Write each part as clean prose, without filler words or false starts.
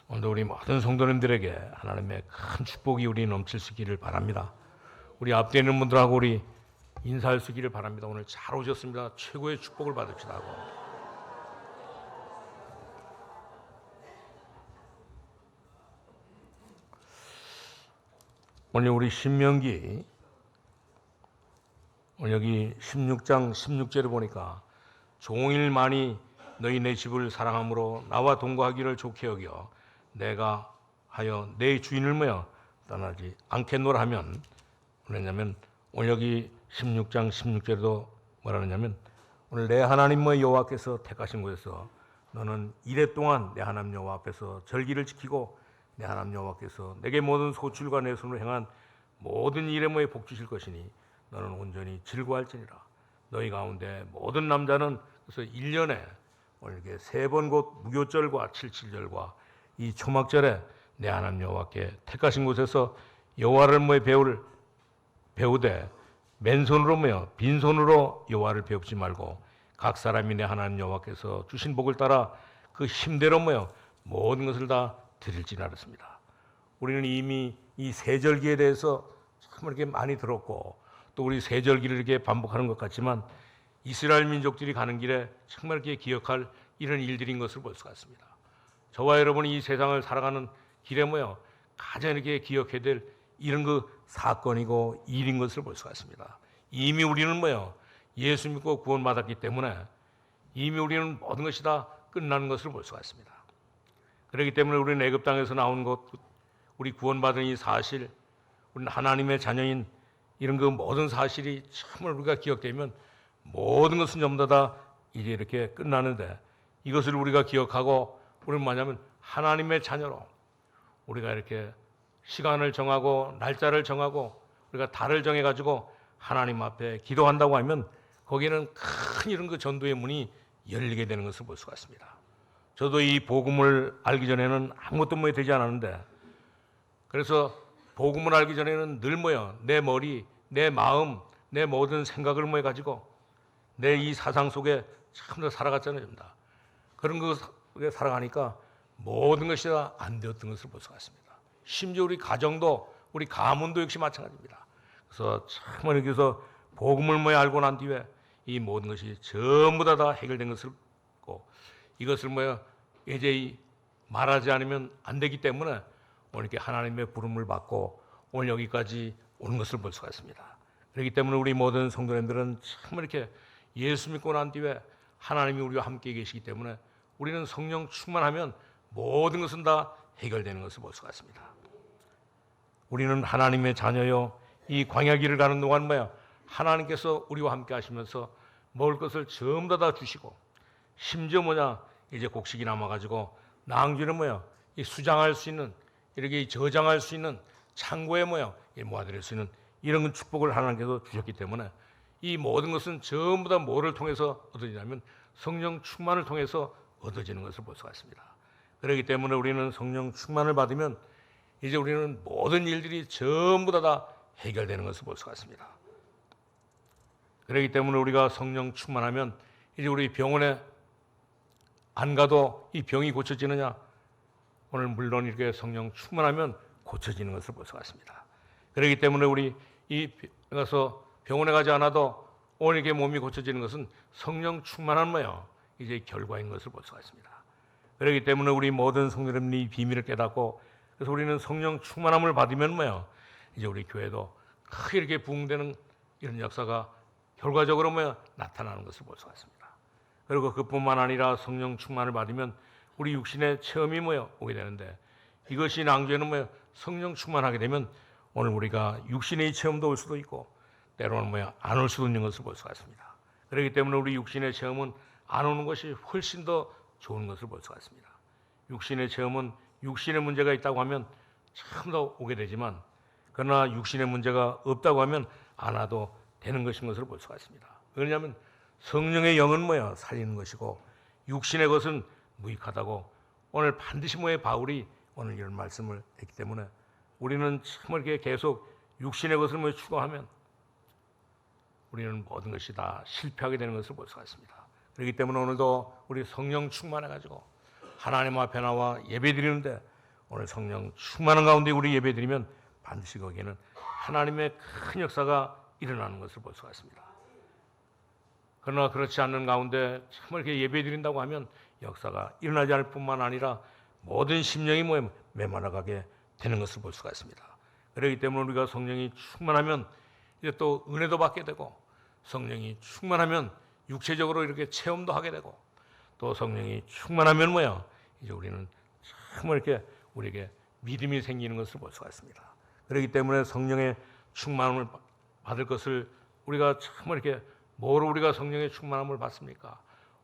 오늘도 우리 모든 성도님들에게 하나님의 큰 축복이 우리 넘칠 수 있기를 바랍니다. 우리 앞뒤에 있는 분들하고 우리 인사할 수 있기를 바랍니다. 오늘 잘 오셨습니다. 최고의 축복을 받읍시다 하고. 오늘 우리 신명기 오늘 여기 16장 16절을 보니까 종일만이 너희 내 집을 사랑함으로 나와 동거하기를 좋게 여겨 내가 하여 내 주인을 모여 떠나지 않겠노라 하면 뭐냐면 오늘 여기 16장 16절에도 뭐라 하냐면 오늘 내 하나님 여호와께서 택하신 곳에서 너는 이래 동안 내 하나님 여호와 앞에서 절기를 지키고 내 하나님 여호와께서 내게 모든 소출과 내 손으로 행한 모든 일에 복 주실 것이니 너는 온전히 즐거워할지니라. 너희 가운데 모든 남자는 그래서 1년에 오늘 이렇게 3번 곧 무교절과 칠칠절과 이 초막절에 내 하나님 여호와께 택하신 곳에서 여호와를 배우되 맨손으로 빈손으로 여호와를 배우지 말고 각 사람이 내 하나님 여호와께서 주신 복을 따라 그 힘대로 모든 것을 다 드릴지라 그랬습니다. 우리는 이미 이 세절기에 대해서 참 이렇게 많이 들었고 또 우리 세절기를 이렇게 반복하는 것 같지만 이스라엘 민족들이 가는 길에 정말 이렇게 기억할 이런 일들인 것을 볼 수가 있습니다. 저와 여러분이 이 세상을 살아가는 길에 가장 이렇게 기억해야 될 이런 그 사건이고 일인 것을 볼 수가 있습니다. 이미 우리는 예수 믿고 구원받았기 때문에 이미 우리는 모든 것이 다 끝나는 것을 볼 수가 있습니다. 그렇기 때문에 우리는 애굽 땅에서 나온 것, 우리 구원받은 이 사실, 우리는 하나님의 자녀인 이런 그 모든 사실이 참을 우리가 기억되면 모든 것은 전부 다 이제 이렇게 끝나는데 이것을 우리가 기억하고 우리는 뭐냐면 하나님의 자녀로 우리가 이렇게 시간을 정하고 날짜를 정하고 우리가 달을 정해가지고 하나님 앞에 기도한다고 하면 거기에는 큰 이런 그 전도의 문이 열리게 되는 것을 볼 수가 있습니다. 저도 이 복음을 알기 전에는 아무것도 되지 않았는데 그래서 복음을 알기 전에는 늘 내 머리, 내 마음, 내 모든 생각을 가지고 내 이 사상 속에 참 더 살아갔잖아요. 그런 거 살아가니까 모든 것이 다 안 되었던 것을 볼 수가 있습니다. 심지어 우리 가정도 우리 가문도 역시 마찬가지입니다. 그래서 참 여기서 복음을 알고 난 뒤에 이 모든 것이 전부 다 해결된 것을 보고 이것을 이제 말하지 않으면 안 되기 때문에 오늘 이렇게 하나님의 부름을 받고 오늘 여기까지 오는 것을 볼 수가 있습니다. 그렇기 때문에 우리 모든 성도님들은 참 이렇게 예수 믿고 난 뒤에 하나님이 우리와 함께 계시기 때문에 우리는 성령 충만하면 모든 것은 다 해결되는 것을 볼 수가 있습니다. 우리는 하나님의 자녀요. 이 광야길을 가는 동안 하나님께서 우리와 함께 하시면서 먹을 것을 전부 다 주시고 심지어 이제 곡식이 남아가지고 낭주는 이 수장할 수 있는 이렇게 저장할 수 있는 창고에 모아드릴 수 있는 이런 축복을 하나님께서 주셨기 때문에 이 모든 것은 전부 다 뭐를 통해서 얻어지냐면 성령 충만을 통해서 얻어지는 것을 볼 수가 있습니다. 그렇기 때문에 우리는 성령 충만을 받으면 이제 우리는 모든 일들이 전부 다 해결되는 것을 볼 수가 있습니다. 그렇기 때문에 우리가 성령 충만하면 이제 우리 병원에 안 가도 이 병이 고쳐지느냐? 오늘 물론 이렇게 성령 충만하면 고쳐지는 것을 볼 수가 있습니다. 그렇기 때문에 우리 가서 병원에 가지 않아도 오늘 이렇게 몸이 고쳐지는 것은 성령 충만한 이제 결과인 것을 볼 수가 있습니다. 그렇기 때문에 우리 모든 성도님이 이 비밀을 깨닫고 그래서 우리는 성령 충만함을 받으면 이제 우리 교회도 크게 이렇게 부흥되는 이런 역사가 결과적으로 나타나는 것을 볼 수가 있습니다. 그리고 그뿐만 아니라 성령 충만을 받으면 우리 육신의 체험이 오게 되는데 이것이 낭주에는 성령 충만하게 되면 오늘 우리가 육신의 체험도 올 수도 있고 때로는 안 올 수도 있는 것을 볼 수가 있습니다. 그렇기 때문에 우리 육신의 체험은 안 오는 것이 훨씬 더 좋은 것을 볼 수가 있습니다. 육신의 체험은 육신의 문제가 있다고 하면 참 더 오게 되지만 그러나 육신의 문제가 없다고 하면 안 와도 되는 것인 것을 볼 수가 있습니다. 왜냐하면 성령의 영은 살리는 것이고 육신의 것은 무익하다고 오늘 반드시 바울이 오늘 이런 말씀을 했기 때문에 우리는 참 이렇게 계속 육신의 것을 추구하면 우리는 모든 것이 다 실패하게 되는 것을 볼 수가 있습니다. 그렇기 때문에 오늘도 우리 성령 충만해가지고 하나님 앞에 나와 예배 드리는데 오늘 성령 충만한 가운데 우리 예배드리면 반드시 거기에는 하나님의 큰 역사가 일어나는 것을 볼 수가 있습니다. 그러나 그렇지 않는 가운데 참 이렇게 예배드린다고 하면 역사가 일어나지 않을 뿐만 아니라 모든 심령이 메말라가게 되는 것을 볼 수가 있습니다. 그렇기 때문에 우리가 성령이 충만하면 이제 또 은혜도 받게 되고, 성령이 충만하면 육체적으로 이렇게 체험도 하게 되고, 또 성령이 충만하면 이제 우리는 참 이렇게 우리에게 믿음이 생기는 것을 볼 수가 있습니다. 그렇기 때문에 성령의 충만함을 받을 것을 우리가 참 이렇게 뭐로 우리가 성령의 충만함을 받습니까?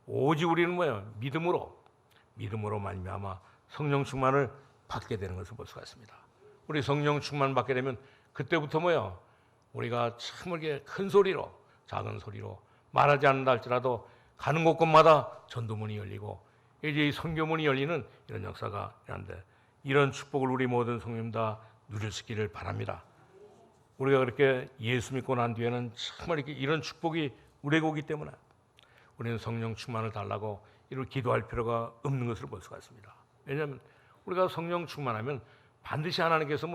오직 우리는 믿음으로 말미암아 성령 충만을 받게 되는 것을 볼 수가 있습니다. 우리 성령 충만 받게 되면 그때부터 우리가 참 이렇게 큰 소리로, 작은 소리로 말하지 않는다 할지라도 가는 곳곳마다 전도문이 열리고 이제 이 선교문이 열리는 이런 역사가 일어나는데, 이런 축복을 우리 모든 성도님 다 누릴 수 있기를 바랍니다. 우리가 그렇게 예수 믿고 난 뒤에는 정말 이렇게 이런 축복이 우리에게 오기 때문에 우리는 성령 충만을 달라고 이렇게 기도할 필요가 없는 것을 볼 수가 있습니다. 왜냐하면 우리가 성령 충만하면 반드시 하나님께서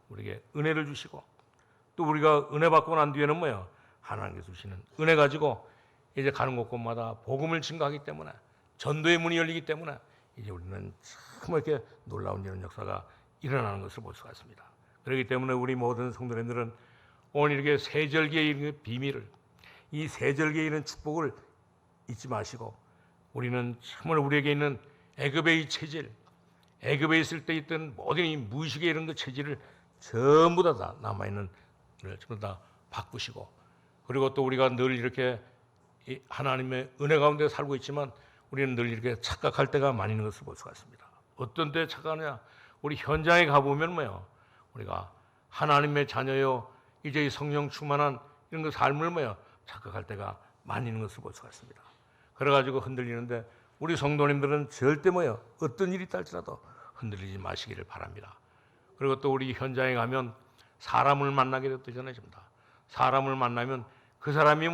우리에게 은혜를 주시고, 또 우리가 은혜 받고 난 뒤에는 하나님께서 주시는 은혜 가지고 이제 가는 곳곳마다 복음을 증거하기 때문에, 전도의 문이 열리기 때문에 이제 우리는 참 이렇게 놀라운 이런 역사가 일어나는 것을 볼 수가 있습니다. 그렇기 때문에 우리 모든 성도님들은 오늘 이렇게 세절기의 이런 비밀을, 이 세절기의 이런 축복을 잊지 마시고, 우리는 정말 우리에게 있는 애굽의 이 체질, 애굽에 있을 때 있던 모든 이 무의식의 이런 그 체질을 전부 다 남아있는 걸 전부 다 바꾸시고, 그리고 또 우리가 늘 이렇게 하나님의 은혜 가운데 살고 있지만 우리는 늘 이렇게 착각할 때가 많이 있는 것을 볼 수가 있습니다. 어떤 때 착각하냐? 우리 현장에 가보면 우리가 하나님의 자녀요, 이제 이 성령 충만한 이런 그 삶을 착각할 때가 많이 있는 것을 볼 수가 있습니다. 그래가지고 흔들리는데, 우리 성도님들은 절대 어떤 일이 있다 할지라도 흔들리지 마시기를 바랍니다. 그리고 또 우리 현장에 가면 사람을 만나게 되잖아요. 사람을 만나면 그 사람이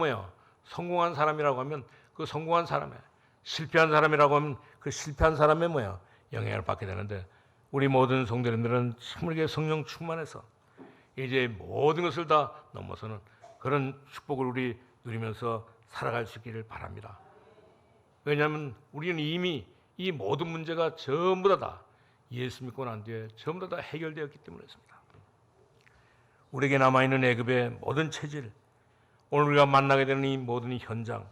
성공한 사람이라고 하면 그 성공한 사람에, 실패한 사람이라고 하면 그 실패한 사람에 영향을 받게 되는데, 우리 모든 성도님들은 참으로 성령 충만해서 이제 모든 것을 다 넘어서는 그런 축복을 우리 누리면서 살아갈 수 있기를 바랍니다. 왜냐하면 우리는 이미 이 모든 문제가 전부 다 예수 믿고 난 뒤에 전부 다 해결되었기 때문이었습니다. 우리에게 남아있는 애굽의 모든 체질, 오늘 우리가 만나게 되는 이 모든 이 현장,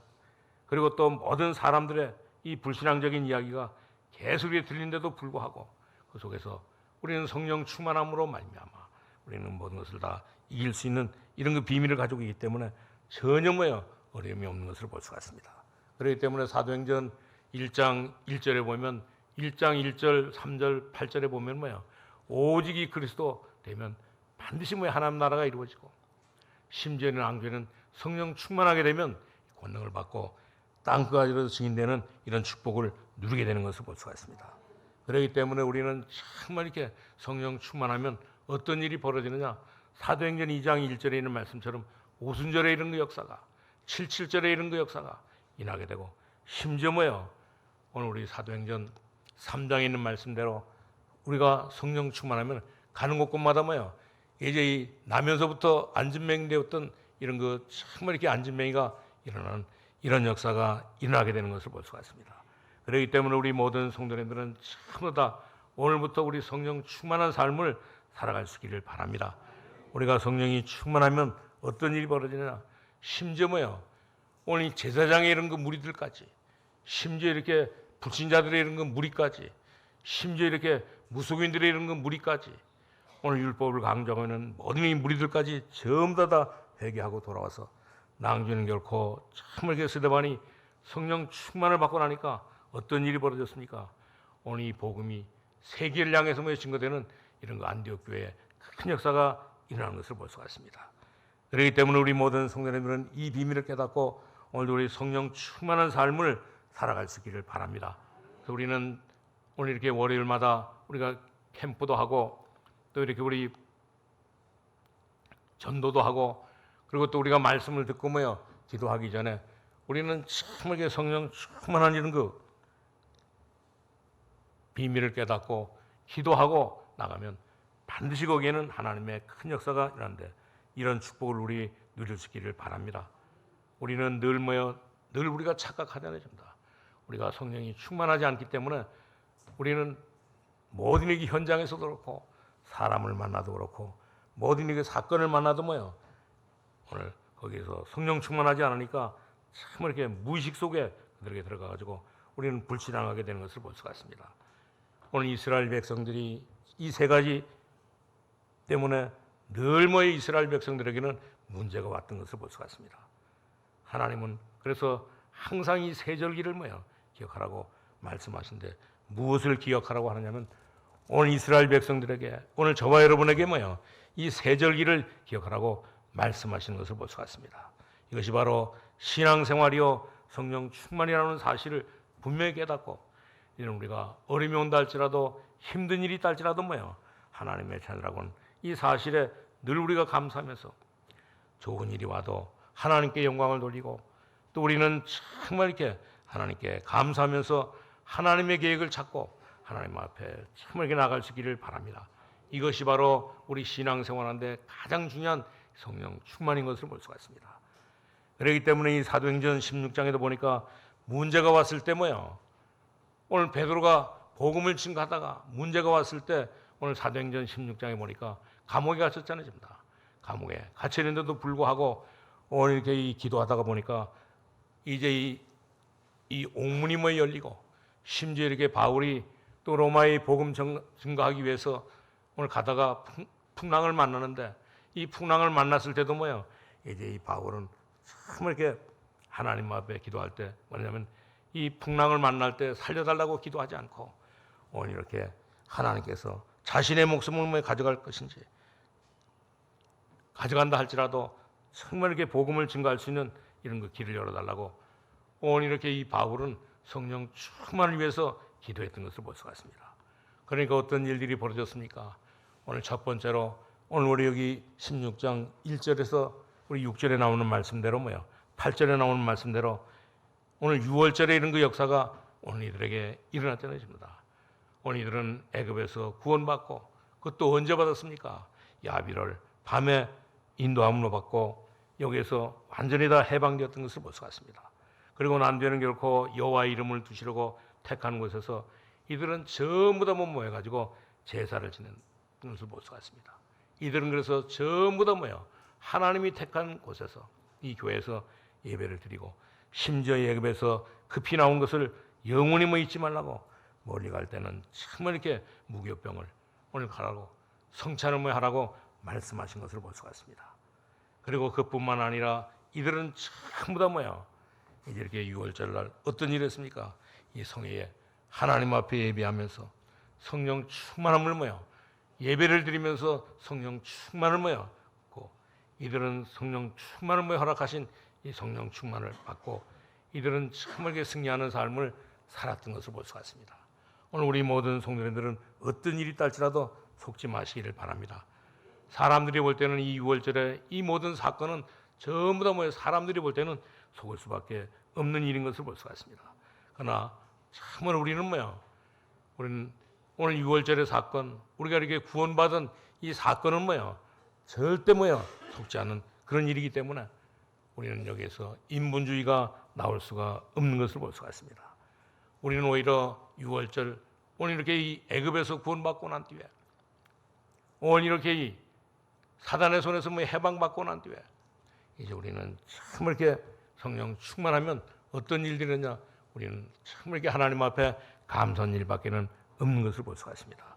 그리고 또 모든 사람들의 이 불신앙적인 이야기가 계속 들리는데도 불구하고 그 속에서 우리는 성령 충만함으로 말미암아 우리는 모든 것을 다 이길 수 있는 이런 그 비밀을 가지고 있기 때문에 전혀 어려움이 없는 것을 볼 수가 있습니다. 그렇기 때문에 사도행전 1장 1절에 보면 1장 1절, 3절, 8절에 보면 오직 이 그리스도 되면 반드시 하나님 나라가 이루어지고, 심지어는 앙죄는 성령 충만하게 되면 권능을 받고 땅끝까지로 증인되는 이런 축복을 누리게 되는 것을 볼 수가 있습니다. 그렇기 때문에 우리는 정말 이렇게 성령 충만하면 어떤 일이 벌어지느냐? 사도행전 2장 1절에 있는 말씀처럼 오순절에 이런 그 역사가, 77절에 이런 그 역사가 일어나게 되고, 심지어 오늘 우리 사도행전 3장에 있는 말씀대로 우리가 성령 충만하면 가는 곳곳마다 이제 이 나면서부터 안진뱅이 되었던 이런 그 정말 이렇게 안진뱅이가 일어나는 이런 역사가 일어나게 되는 것을 볼 수가 있습니다. 그렇기 때문에 우리 모든 성도님들은 전부 다 오늘부터 우리 성령 충만한 삶을 살아갈 수 있기를 바랍니다. 우리가 성령이 충만하면 어떤 일이 벌어지느냐? 심지어 오늘 이 제사장의 이런 그 무리들까지, 심지어 이렇게 불신자들의 이런 그 무리까지, 심지어 이렇게 무속인들의 이런 그 무리까지, 오늘 율법을 강조하는 모든 이 무리들까지 전부 다 회개하고 돌아와서 낭주는 결코 참으로 스데반이 성령 충만을 받고 나니까 어떤 일이 벌어졌습니까? 오늘 이 복음이 세계를 향해서 증거되는 이런 그 안디옥 교회의 큰 역사가 일어나는 것을 볼 수가 있습니다. 그렇기 때문에 우리 모든 성도님들은 이 비밀을 깨닫고 오늘도 우리 성령 충만한 삶을 살아갈 수 있기를 바랍니다. 그래서 우리는 오늘 이렇게 월요일마다 우리가 캠프도 하고 또 이렇게 우리 전도도 하고, 그리고 또 우리가 말씀을 듣고 기도하기 전에 우리는 참으로 성령 충만한 이런 그 비밀을 깨닫고 기도하고 나가면 반드시 거기에는 하나님의 큰 역사가 일어나는데 이런 축복을 우리 누릴 수 있기를 바랍니다. 우리는 늘 우리가 착각하잖아요. 우리가 성령이 충만하지 않기 때문에 우리는 모든 일이 현장에서도 그렇고 사람을 만나도 그렇고 모든 일의 사건을 만나도 오늘 거기에서 성령 충만하지 않으니까 참 이렇게 무의식 속에 그들에게 들어가가지고 우리는 불신앙하게 되는 것을 볼 수가 있습니다. 오늘 이스라엘 백성들이 이 세 가지 때문에 늘 이스라엘 백성들에게는 문제가 왔던 것을 볼 수가 있습니다. 하나님은 그래서 항상 이 세절기를 기억하라고 말씀하신데 무엇을 기억하라고 하느냐면 오늘 이스라엘 백성들에게 오늘 저와 여러분에게 이 세절기를 기억하라고 말씀하시는 것을 볼 수가 있습니다. 이것이 바로 신앙생활이요 성령 충만이라는 사실을 분명히 깨닫고 이는 우리가 어려움이 온다 할지라도 힘든 일이 있다 할지라도 하나님의 자녀라고는 이 사실에 늘 우리가 감사하면서 좋은 일이 와도 하나님께 영광을 돌리고 또 우리는 정말 이렇게 하나님께 감사하면서 하나님의 계획을 찾고 하나님 앞에 정말 이렇게 나갈 수 있기를 바랍니다. 이것이 바로 우리 신앙생활하는데 가장 중요한 성령 충만인 것을 볼 수가 있습니다. 그렇기 때문에 이 사도행전 16장에도 보니까 문제가 왔을 때 오늘 베드로가 복음을 증거하다가 문제가 왔을 때 오늘 사도행전 16장에 보니까 감옥에 갇혔잖아요. 감옥에 갇혀 있는데도 불구하고 오늘 이렇게 기도하다가 보니까 이제 이 옥문이 열리고 심지어 이렇게 바울이 또 로마의 복음 증거하기 위해서 오늘 가다가 풍랑을 만나는데 이 풍랑을 만났을 때도 이제 이 바울은 참 이렇게 하나님 앞에 기도할 때 뭐냐면 이 풍랑을 만날 때 살려달라고 기도하지 않고 오늘 이렇게 하나님께서 자신의 목숨을 가져갈 것인지 가져간다 할지라도 정말 이렇게 복음을 증거할 수 있는 이런 그 길을 열어달라고 오늘 이렇게 이 바울은 성령 충만을 위해서 기도했던 것을 볼 수가 있습니다. 그러니까 어떤 일들이 벌어졌습니까? 오늘 첫 번째로 오늘 우리 여기 16장 1절에서 우리 6절에 나오는 말씀대로 8절에 나오는 말씀대로 오늘 6월절에 이런 그 역사가 오늘 이들에게 일어났잖아요. 오늘 이들은 애굽에서 구원받고 그것도 언제 받았습니까? 야비를 밤에 인도함으로 받고 여기에서 완전히 다 해방되었던 것을 볼 수가 있습니다. 그리고 난 뒤에는 결코 여호와의 이름을 두시려고 택한 곳에서 이들은 전부 다 모여가지고 제사를 지내는 것을 볼 수가 있습니다. 이들은 그래서 전부 다 하나님이 택한 곳에서 이 교회에서 예배를 드리고 심지어 애굽에서 급히 나온 것을 영원히 잊지 말라고 멀리 갈 때는 정말 이렇게 무교병을 오늘 가라고 성찬을 하라고 말씀하신 것을 볼 수가 있습니다. 그리고 그뿐만 아니라 이들은 전부 다 이제 이렇게 6월절날 어떤 일을 했습니까? 이 성회에 하나님 앞에 예배하면서 성령 충만함을 예배를 드리면서 성령 충만을 이들은 성령 충만을 허락하신 이 성령 충만을 받고 이들은 정말 승리하는 삶을 살았던 것을 볼 수가 있습니다. 오늘 우리 모든 성도님들은 어떤 일이 있다 할지라도 속지 마시기를 바랍니다. 사람들이 볼 때는 이 6월절에 이 모든 사건은 전부 다 사람들이 볼 때는 속을 수밖에 없는 일인 것을 볼 수가 있습니다. 그러나 참으로 우리는 우리는 오늘 6월절의 사건, 우리가 이렇게 구원받은 이 사건은 절대 속지 않은 그런 일이기 때문에 우리는 여기에서 인본주의가 나올 수가 없는 것을 볼 수가 있습니다. 우리는 오히려 6월절 오늘 이렇게 이 애굽에서 구원받고 난 뒤에 오늘 이렇게 이 사단의 손에서 해방받고 난 뒤에 이제 우리는 참 이렇게 성령 충만하면 어떤 일들이 있느냐 우리는 참 이렇게 하나님 앞에 감사한 일밖에는 없는 것을 볼 수가 있습니다.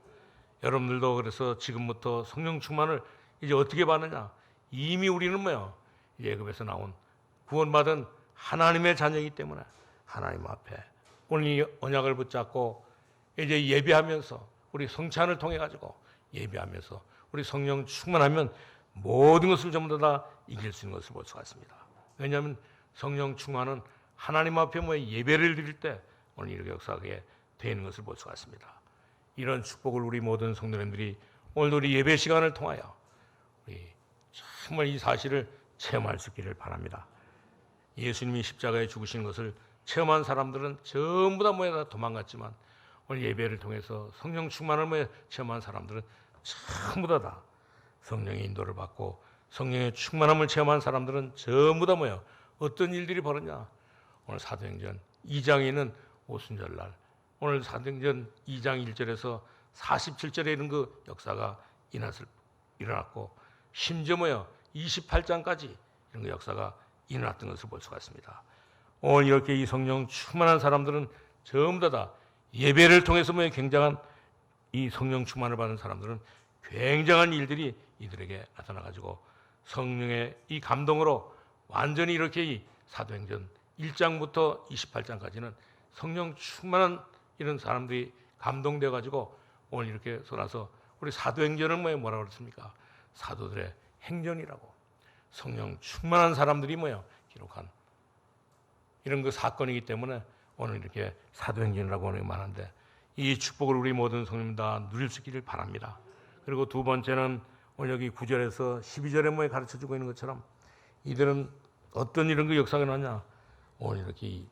여러분들도 그래서 지금부터 성령 충만을 이제 어떻게 받느냐 이미 우리는 애굽에서 나온 구원받은 하나님의 자녀이기 때문에 하나님 앞에 오늘 이 언약을 붙잡고 이제 예배하면서 우리 성찬을 통해 가지고 예배하면서 우리 성령 충만하면 모든 것을 전부 다 이길 수 있는 것을 볼 수가 있습니다. 왜냐하면 성령 충만은 하나님 앞에 예배를 드릴 때 오늘 이렇게 역사하게 되는 것을 볼 수가 있습니다. 이런 축복을 우리 모든 성도님들이 오늘도 우리 예배 시간을 통하여 우리 정말 이 사실을 체험할 수 있기를 바랍니다. 예수님이 십자가에 죽으신 것을 체험한 사람들은 전부 다 도망갔지만 오늘 예배를 통해서 성령 충만을 체험한 사람들은 전부 다 성령의 인도를 받고 성령의 충만함을 체험한 사람들은 전부 다 어떤 일들이 벌어졌냐? 오늘 사도행전 2장에 있는 오순절날, 오늘 사도행전 2장 1절에서 47절에 이런 그 역사가 일어났고, 심지어 28장까지 이런 그 역사가 일어났던 것을 볼 수가 있습니다. 오늘 이렇게 이 성령 충만한 사람들은 전부 다 예배를 통해서 굉장한 이 성령 충만을 받은 사람들은 굉장한 일들이 이들에게 나타나가지고 성령의 이 감동으로 완전히 이렇게 이 사도행전 1장부터 28장까지는 성령 충만한 이런 사람들이 감동되어가지고 오늘 이렇게 써놔서 우리 사도행전은 뭐라고 그랬습니까? 사도들의 행전이라고. 성령 충만한 사람들이 기록한 이런 그 사건이기 때문에 오늘 이렇게 사도행전이라고 하는 게 많은데, 이 축복을 우리 모든 성도님 다 누릴 수 있기를 바랍니다. 그리고 두 번째는 오늘 여기 9절에서 12절에 가르쳐주고 있는 것처럼 이들은 어떤 이런 그 역사가 나냐? 오늘 이렇게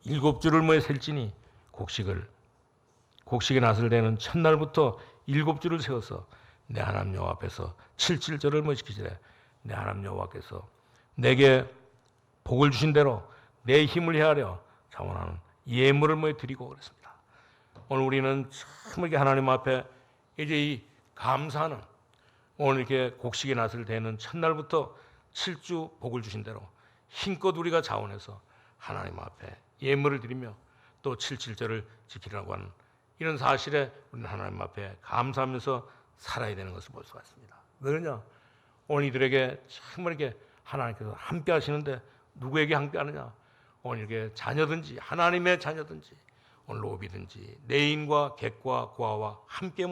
7주를 셀지니 곡식이 낫을 되는 첫날부터 7주를 세워서 내 하나님 여호와 앞에서 7.7절을 지키시되 내 하나님 여호와께서 내게 복을 주신 대로 내 힘을 헤아려 자원하는 예물을 드리고 그랬습니다. 오늘 우리는 참 이렇게 하나님 앞에 이제 이 감사하는, 오늘 이렇게 곡식이 낫을 되는 첫날부터 7주 복을 주신 대로 힘껏 우리가 자원해서 하나님 앞에 예물을 드리며 또 7.7절을 지키라고 하는 이런 사실에 우리는 하나님 앞에 감사하면서 살아야 되는 것을 볼 수가 있습니다. 왜 그러냐? 오늘 이들에게 정말 이렇게 하나님께서 함께 하시는데 누구에게 함께 하느냐? 오늘 이렇게 자녀든지 하나님의 자녀든지 오늘 노비든지 내인과 객과 고아와 함께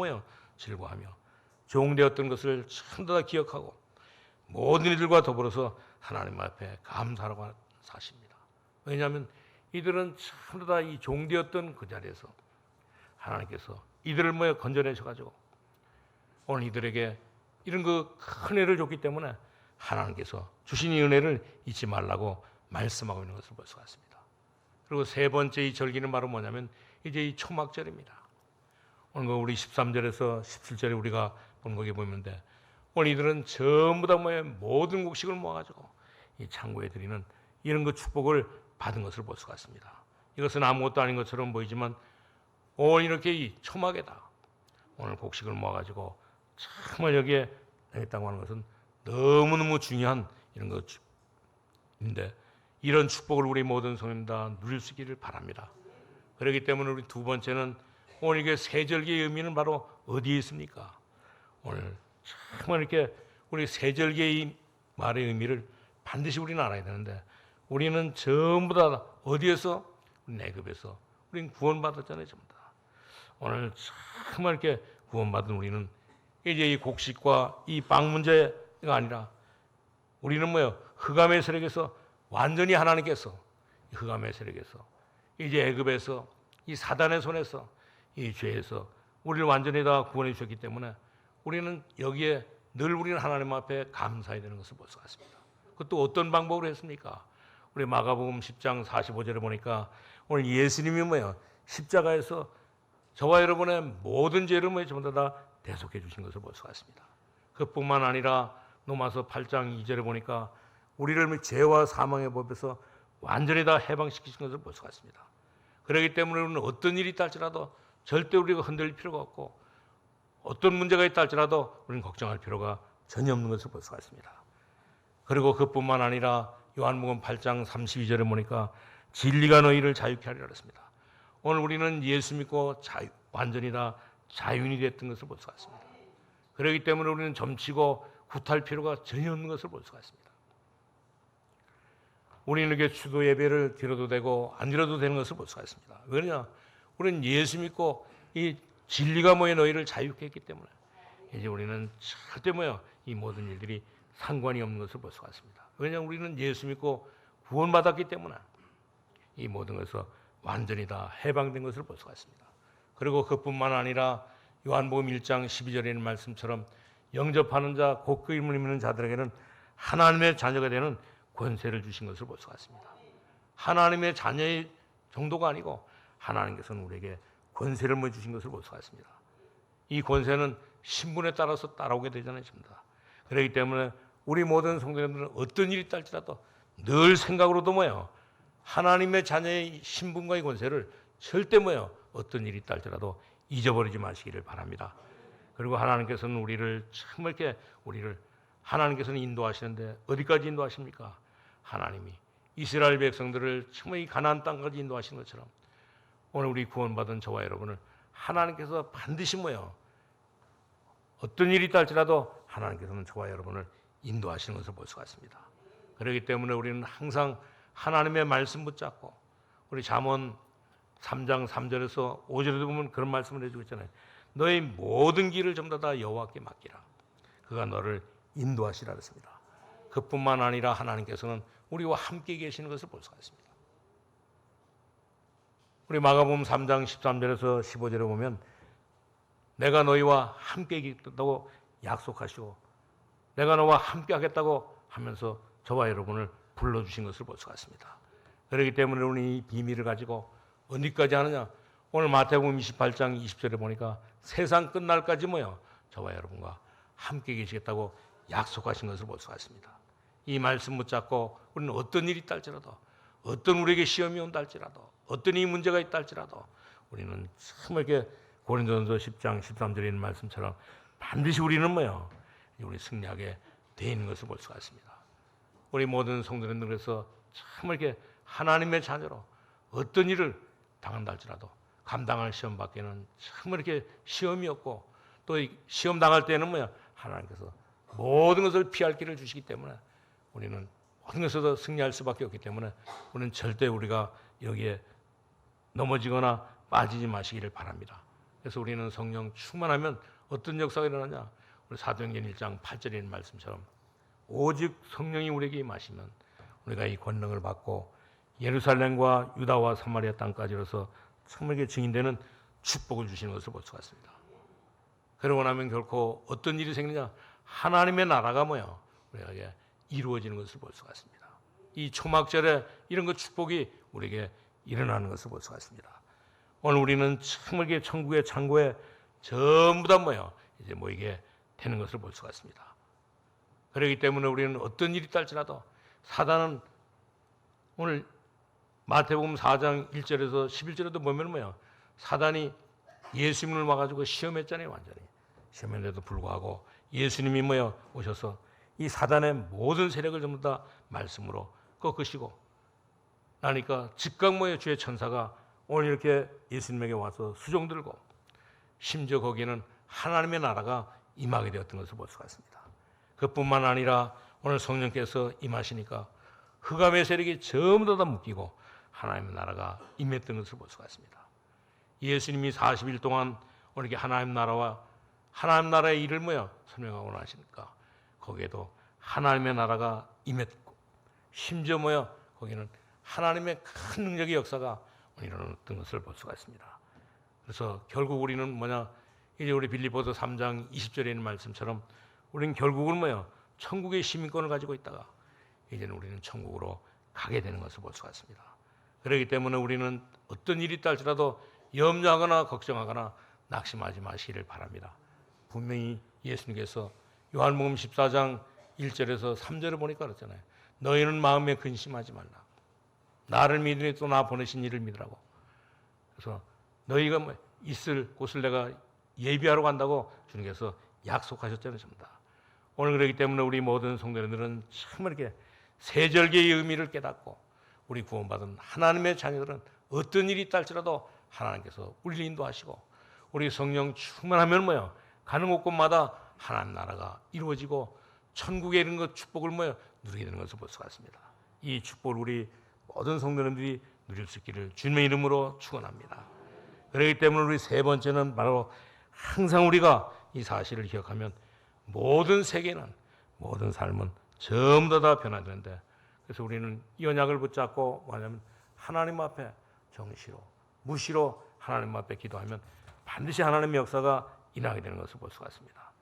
즐거워하며 종되었던 것을 전부 다 기억하고 모든 이들과 더불어서 하나님 앞에 감사하라고 하는 사실입니다. 왜냐하면 이들은 전부 다 이 종되었던 그 자리에서 하나님께서 이들을 건져내셔가지고 오늘 이들에게 이런 그 큰 은혜를 줬기 때문에 하나님께서 주신 이 은혜를 잊지 말라고 말씀하고 있는 것을 볼 수가 있습니다. 그리고 세 번째 이 절기는 바로 뭐냐면 이제 이 초막절입니다. 오늘 우리 13절에서 17절에 우리가 본 거기 보이는데 오늘 이들은 전부 다 모든 곡식을 모아가지고 이 창고에 드리는 이런 그 축복을 받은 것을 볼 수가 있습니다. 이것은 아무것도 아닌 것처럼 보이지만 오늘 이렇게 이 초막에다 오늘 곡식을 모아가지고 정말 여기에 내겠다고 하는 것은 너무너무 중요한 이런 것인데 이런 축복을 우리 모든 성도님 다 누릴 수 있기를 바랍니다. 그렇기 때문에 우리 두 번째는 오늘 이게 세절기의 의미는 바로 어디에 있습니까? 오늘 정말 이렇게 우리 세절기의 말의 의미를 반드시 우리는 알아야 되는데 우리는 전부 다 어디에서? 내급에서 우리는 구원받았잖아요. 전부 다. 오늘 정말 이렇게 구원받은 우리는 이제 이 곡식과 이 빵 문제가 아니라 우리는 흑암의 세력에서 완전히 하나님께서 흑암의 세력에서 이제 애굽에서 이 사단의 손에서 이 죄에서 우리를 완전히 다 구원해 주셨기 때문에 우리는 여기에 늘 우리는 하나님 앞에 감사해야 되는 것을 볼 수가 있습니다. 그것도 어떤 방법으로 했습니까? 우리 마가복음 10장 45절에 보니까 오늘 예수님이 십자가에서 저와 여러분의 모든 죄를 전부 다 대속해 주신 것을 볼 수가 있습니다. 그뿐만 아니라 로마서 8장 2절에 보니까 우리를 죄와 사망의 법에서 완전히 다 해방시키신 것을 볼 수가 있습니다. 그렇기 때문에 우리는 어떤 일이 있다 할지라도 절대 우리가 흔들릴 필요가 없고 어떤 문제가 있다 할지라도 우리는 걱정할 필요가 전혀 없는 것을 볼 수가 있습니다. 그리고 그뿐만 아니라 요한복음 8장 32절에 보니까 진리가 너희를 자유케 하리라 그랬습니다. 오늘 우리는 예수 믿고 완전히 다 자유인이 됐던 것을 볼 수가 있습니다. 그렇기 때문에 우리는 점치고 굿할 필요가 전혀 없는 것을 볼 수가 있습니다. 우리는 이렇게 추도 예배를 드려도 되고 안 드려도 되는 것을 볼 수가 있습니다. 왜냐? 우리는 예수 믿고 이 진리가 너희를 자유케 했기 때문에 이제 우리는 절대 이 모든 일들이 상관이 없는 것을 볼 수가 있습니다. 왜냐하면 우리는 예수 믿고 구원받았기 때문에 이 모든 것에서 완전히 다 해방된 것을 볼 수가 있습니다. 그리고 그뿐만 아니라 요한복음 1장 12절에 있는 말씀처럼 영접하는 자, 곧 그 이름을 믿는 자들에게는 하나님의 자녀가 되는 권세를 주신 것을 볼 수가 있습니다. 하나님의 자녀의 정도가 아니고 하나님께서는 우리에게 권세를 뭐 주신 것을 볼 수가 있습니다. 이 권세는 신분에 따라서 따라오게 되잖아요. 그렇기 때문에 우리 모든 성도님들은 어떤 일이 있달지라도 늘 생각으로도 뭐요, 하나님의 자녀의 신분과 의 권세를 절대 뭐요, 어떤 일이 있달지라도 잊어버리지 마시기를 바랍니다. 그리고 하나님께서는 우리를 참 이렇게 하나님께서는 인도하시는데 어디까지 인도하십니까? 하나님이 이스라엘 백성들을 정말 이 가나안 땅까지 인도하시는 것처럼 오늘 우리 구원받은 저와 여러분을 하나님께서 반드시 뭐요, 어떤 일이 있다 할지라도 하나님께서는 저와 여러분을 인도하시는 것을 볼 수가 있습니다. 그렇기 때문에 우리는 항상 하나님의 말씀 붙잡고, 우리 잠언 3장 3절에서 5절에도 보면 그런 말씀을 해주고 있잖아요. 너의 모든 길을 전부 다 여호와께 맡기라. 그가 너를 인도하시라 그랬습니다. 그뿐만 아니라 하나님께서는 우리와 함께 계시는 것을 볼 수가 있습니다. 우리 마가복음 3장 13절에서 15절에 보면 내가 너희와 함께 있다고 약속하시고 내가 너와 함께 하겠다고 하면서 저와 여러분을 불러주신 것을 볼 수가 있습니다. 그렇기 때문에 우리는 이 비밀을 가지고 어디까지 하느냐, 오늘 마태복음 28장 20절에 보니까 세상 끝날까지 뭐요, 저와 여러분과 함께 계시겠다고 약속하신 것을 볼 수가 있습니다. 이 말씀 붙잡고 우리는 어떤 일이 있다 할지라도, 어떤 우리에게 시험이 온다 할지라도, 어떤 이 문제가 있다 할지라도 우리는 참 이렇게 고린도전서 10장 13절에 있는 말씀처럼 반드시 우리는 뭐요, 우리 승리하게 되어 있는 것을 볼 수가 있습니다. 우리 모든 성도님들께서 참 이렇게 하나님의 자녀로 어떤 일을 당한다 할지라도 감당할 시험 밖에는 참 이렇게 시험이 없고, 또 시험 당할 때는 뭐야, 하나님께서 모든 것을 피할 길을 주시기 때문에 우리는 모든 것에서 승리할 수밖에 없기 때문에 우리는 절대 우리가 여기에 넘어지거나 빠지지 마시기를 바랍니다. 그래서 우리는 성령 충만하면 어떤 역사가 일어나냐, 우리 사도행전 1장 8절에 있는 말씀처럼 오직 성령이 우리에게 임하시면 우리가 이 권능을 받고 예루살렘과 유다와 사마리아 땅까지로서 정말 증인되는 축복을 주시는 것을 볼 수가 있습니다. 그러고 나면 결코 어떤 일이 생기냐, 하나님의 나라가 뭐야, 우리에게 이루어지는 것을 볼 수가 있습니다. 이 초막절에 이런 것 축복이 우리에게 일어나는 것을 볼 수가 있습니다. 오늘 우리는 정말 천국의 창고에 전부 다 뭐야, 이제 모이게 되는 것을 볼 수가 있습니다. 그렇기 때문에 우리는 어떤 일이 있다 할지라도 사단은 오늘 마태복음 4장 1절에서 11절에도 보면 뭐야, 사단이 예수님을 와가지고 시험했잖아요. 완전히 시험했는데도 불구하고 예수님이 뭐야, 오셔서 이 사단의 모든 세력을 전부 다 말씀으로 꺾으시고 나니까 즉각 뭐야, 주의 천사가 오늘 이렇게 예수님에게 와서 수종 들고, 심지어 거기에는 하나님의 나라가 임하게 되었던 것을 볼 수가 있습니다. 그뿐만 아니라 오늘 성령께서 임하시니까 흑암의 세력이 전부 다 묶이고 하나님의 나라가 임했던 것을 볼 수가 있습니다. 예수님이 40일 동안 오늘 이렇게 하나님 나라와 하나님 나라의 일을 뭐야, 설명하고 나시니까 거기에도 하나님의 나라가 임했고, 심지어 뭐야, 거기는 하나님의 큰 능력의 역사가 일어났던 것을 볼 수가 있습니다. 그래서 결국 우리는 뭐냐, 이제 우리 빌립보서 3장 20절에 있는 말씀처럼 우리는 결국은 뭐야, 천국의 시민권을 가지고 있다가 이제는 우리는 천국으로 가게 되는 것을 볼 수가 있습니다. 그렇기 때문에 우리는 어떤 일이 있다 할지라도 염려하거나 걱정하거나 낙심하지 마시기를 바랍니다. 분명히 예수님께서 요한복음 14장 1절에서 3절을 보니까 그랬잖아요. 너희는 마음에 근심하지 말라. 나를 믿으니 또 나 보내신 이를 믿으라고. 그래서 너희가 뭐 있을 곳을 내가 예비하러 간다고 주님께서 약속하셨잖아요. 전부 다. 오늘 그렇기 때문에 우리 모든 성도님들은 참 이렇게 세절기의 의미를 깨닫고 우리 구원받은 하나님의 자녀들은 어떤 일이 있다 할지라도 하나님께서 우리를 인도하시고 우리 성령 충만하면 뭐야, 가는 곳곳마다 하나님 나라가 이루어지고 천국에 이르는 것 축복을 뭐야, 누리게 되는 것을 볼 수가 있습니다. 이 축복을 우리 모든 성도님들이 누릴 수 있기를 주님의 이름으로 축원합니다. 그렇기 때문에 우리 세 번째는 바로 항상 우리가 이 사실을 기억하면 모든 세계는, 모든 삶은 전부 다 변화되는데, 그래서 우리는 이 언약을 붙잡고 뭐냐면 하나님 앞에 정시로 무시로 하나님 앞에 기도하면 반드시 하나님의 역사가 일어나게 되는 것을 볼 수가 있습니다.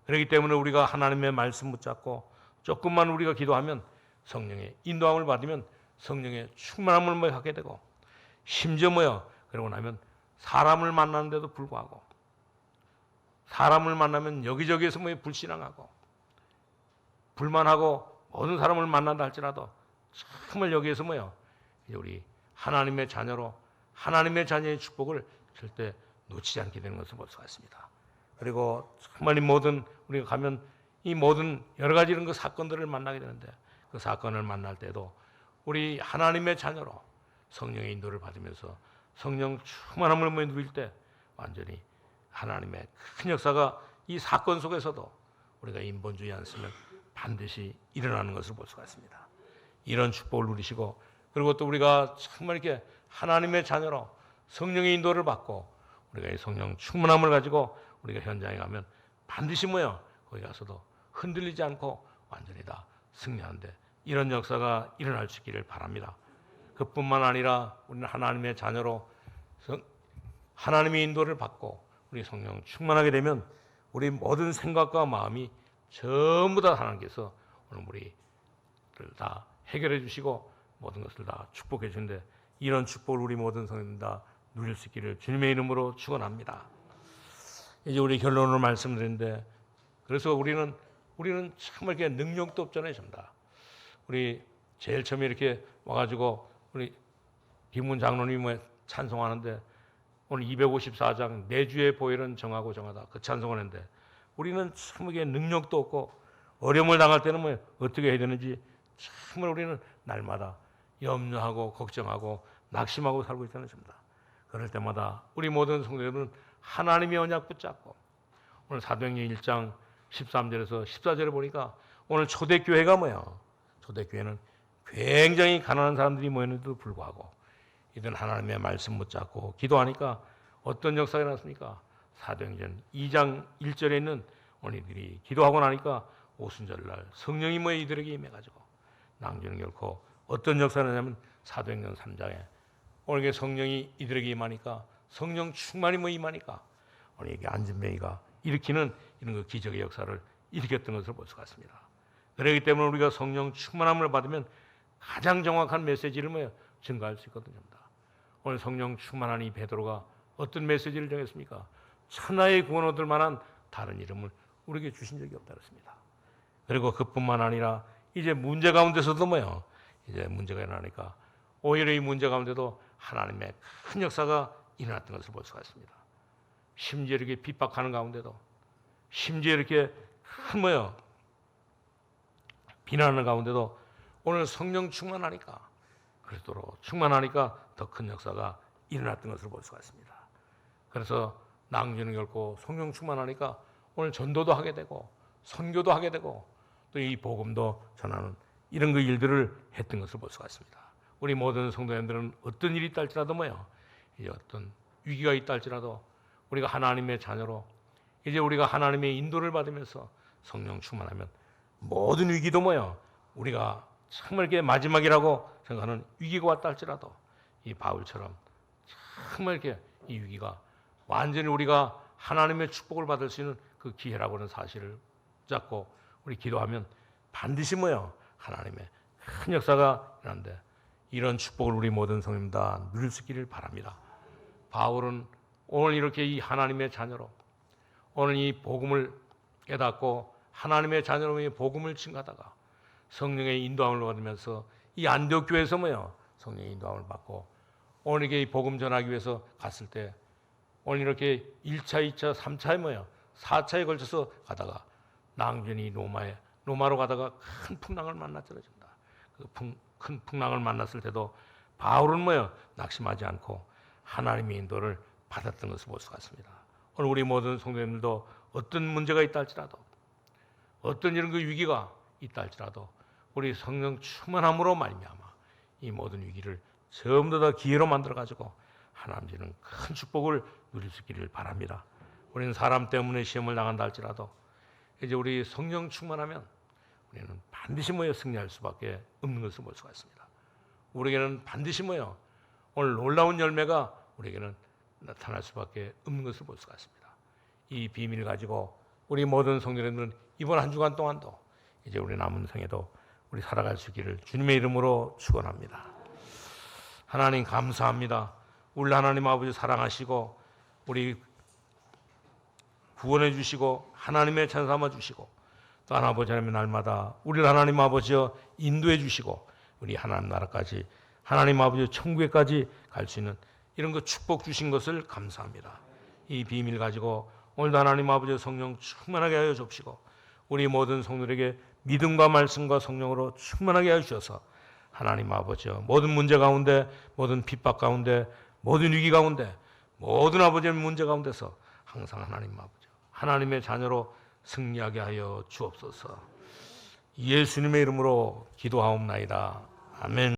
그렇기 때문에 우리가 하나님의 말씀 붙잡고 조금만 우리가 기도하면 성령의 인도함을 받으면 성령의 충만함을 하게 되고, 심지어 뭐요? 그러고 나면 사람을 만나는데도 불구하고 사람을 만나면 여기저기에서 뭐 불신앙하고 불만하고 모든 사람을 만난다 할지라도 정말 여기에서 뭐요? 이제 우리 하나님의 자녀로 하나님의 자녀의 축복을 절대 놓치지 않게 되는 것을 볼 수가 있습니다. 그리고 정말 이 모든 우리가 가면 이 모든 여러 가지 이런 그 사건들을 만나게 되는데 그 사건을 만날 때도 우리 하나님의 자녀로 성령의 인도를 받으면서 성령 충만함을 누릴 때 완전히 하나님의 큰 역사가 이 사건 속에서도 우리가 인본주의 안 쓰면 반드시 일어나는 것을 볼 수가 있습니다. 이런 축복을 누리시고 그리고 또 우리가 정말 이렇게 하나님의 자녀로 성령의 인도를 받고 우리가 이 성령 충만함을 가지고 우리가 현장에 가면 반드시 뭐요? 거기 가서도 흔들리지 않고 완전히 다 승리하는데 이런 역사가 일어날 수 있기를 바랍니다. 그뿐만 아니라 우리는 하나님의 자녀로 하나님의 인도를 받고 우리 성령 충만하게 되면 우리 모든 생각과 마음이 전부 다 하나님께서 오늘 우리를 다 해결해 주시고 모든 것을 다 축복해 주는데 이런 축복을 우리 모든 성도들 다 누릴 수 있기를 주님의 이름으로 축원합니다. 이제 우리 결론을 말씀드리는데 그래서 우리는 정말 이렇게 능력도 없잖아요, 전부 다. 우리 제일 처음에 이렇게 와가지고 우리 김문 장로님이 찬송하는데 오늘 254장 내 주의 보혈은 정하고 정하다 그 찬송을 했는데 우리는 참 이게 능력도 없고 어려움을 당할 때는 뭐 어떻게 해야 되는지 정말 우리는 날마다 염려하고 걱정하고 낙심하고 살고 있다는 겁니다. 그럴 때마다 우리 모든 성도들은 하나님의 언약 붙잡고 오늘 사도행전 1장 13절에서 14절에 보니까 오늘 초대교회가 뭐예요? 초대교회는 굉장히 가난한 사람들이 모였는데도 불구하고 이들은 하나님의 말씀 붙잡고 기도하니까 어떤 역사가 일어났습니까? 사도행전 2장 1절에 있는 오늘 이들이 기도하고 나니까 오순절날 성령이 뭐 이들에게 임해가지고 낭주는 결코 어떤 역사가 나냐면 사도행전 3장에 오늘 이게 성령이 이들에게 임하니까 성령 충만이 뭐 임하니까 오늘 이게 안진뱅이가 일으키는 이런 그 기적의 역사를 일으켰던 것을 볼 수가 있습니다. 그렇기 때문에 우리가 성령 충만함을 받으면 가장 정확한 메시지를 뭐 증가할 수 있거든요. 오늘 성령 충만한 이 베드로가 어떤 메시지를 정했습니까? 천하의 구원 얻을 만한 다른 이름을 우리에게 주신 적이 없다 그랬습니다. 그리고 그뿐만 아니라 이제 문제 가운데서도 뭐요? 이제 문제가 일어나니까 오히려 이 문제 가운데도 하나님의 큰 역사가 일어났던 것을 볼 수가 있습니다. 심지어 이렇게 핍박하는 가운데도 심지어 이렇게 큰 뭐요? 비난하는 가운데도 오늘 성령 충만하니까 그리스도로 충만하니까 더 큰 역사가 일어났던 것을 볼 수가 있습니다. 그래서 낭주는 결코 성령 충만하니까 오늘 전도도 하게 되고 선교도 하게 되고 또 이 복음도 전하는 이런 그 일들을 했던 것을 볼 수가 있습니다. 우리 모든 성도님들은 어떤 일이 있다 할지라도 뭐요? 이제 어떤 위기가 있다 할지라도 우리가 하나님의 자녀로 이제 우리가 하나님의 인도를 받으면서 성령 충만하면 모든 위기도 뭐요? 우리가 정말 이렇게 마지막이라고 생각하는 위기가 왔다 할지라도 이 바울처럼 정말 이렇게 이 위기가 완전히 우리가 하나님의 축복을 받을 수 있는 그 기회라고 하는 사실을 잡고 우리 기도하면 반드시 뭐요? 하나님의 큰 역사가 일어나는데 이런 축복을 우리 모든 성도님 다 누릴 수 있기를 바랍니다. 바울은 오늘 이렇게 이 하나님의 자녀로 오늘 이 복음을 깨닫고 하나님의 자녀로 이 복음을 증가하다가 성령의 인도함을 받으면서 이 안디옥 교회에서 뭐요? 성령의 인도함을 받고 오늘 이게 이 복음 전하기 위해서 갔을 때 오늘 이렇게 1차, 2차, 3차에 뭐요? 4차에 걸쳐서 가다가 낭전이 로마로 가다가 큰 풍랑을 만났잖아요. 그 큰 풍랑을 만났을 때도 바울은 뭐요? 낙심하지 않고 하나님의 인도를 받았던 것을 볼 수가 있습니다. 오늘 우리 모든 성도님들도 어떤 문제가 있다 할지라도 어떤 이런 그 위기가 있다 할지라도 우리 성령 충만함으로 말미암아 이 모든 위기를 전부 다 기회로 만들어 가지고 하나님 주는 큰 축복을 누릴 수 있기를 바랍니다. 우리는 사람 때문에 시험을 당한다 할지라도 이제 우리 성령 충만하면 우리는 반드시 뭐요? 승리할 수밖에 없는 것을 볼 수가 있습니다. 우리에게는 반드시 뭐요? 오늘 놀라운 열매가 우리에게는 나타날 수밖에 없는 것을 볼 수가 있습니다. 이 비밀을 가지고 우리 모든 성도님들은 이번 한 주간 동안도 이제 우리 남은 생에도 우리 살아갈 수 있기를 주님의 이름으로 축원합니다. 하나님 감사합니다. 우리 하나님 아버지 사랑하시고 우리 구원해 주시고 하나님의 찬 삼아 주시고 또 아버지 하나님 날마다 우리 하나님 아버지여 인도해 주시고 우리 하나님 나라까지 하나님 아버지 천국에까지 갈 수 있는 이런 거 축복 주신 것을 감사합니다. 이 비밀 가지고 오늘도 하나님 아버지 성령 충만하게 하여 주옵시고 우리 모든 성도들에게 믿음과 말씀과 성령으로 충만하게 하여 주셔서 하나님 아버지여 모든 문제 가운데 모든 핍박 가운데 모든 위기 가운데 모든 아버지의 문제 가운데서 항상 하나님 아버지 하나님의 자녀로 승리하게 하여 주옵소서. 예수님의 이름으로 기도하옵나이다. 아멘.